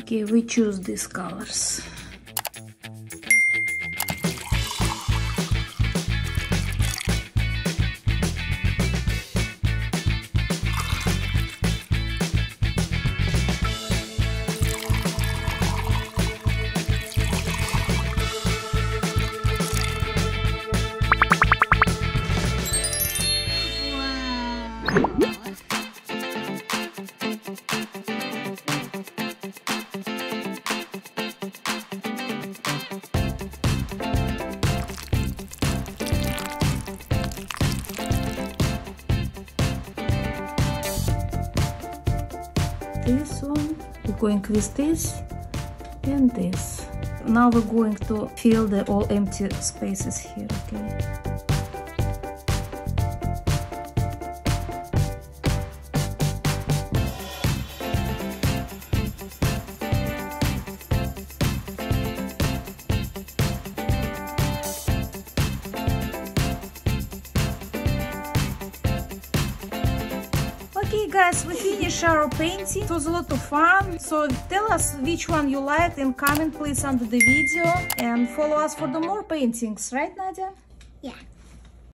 Okay, we choose these colors. This one, we're going with this and this. Now we're going to fill the all empty spaces here, okay? Okay guys, we finished our painting. It was a lot of fun. So tell us which one you liked and comment please under the video and follow us for the more paintings, right Nadya? Yeah.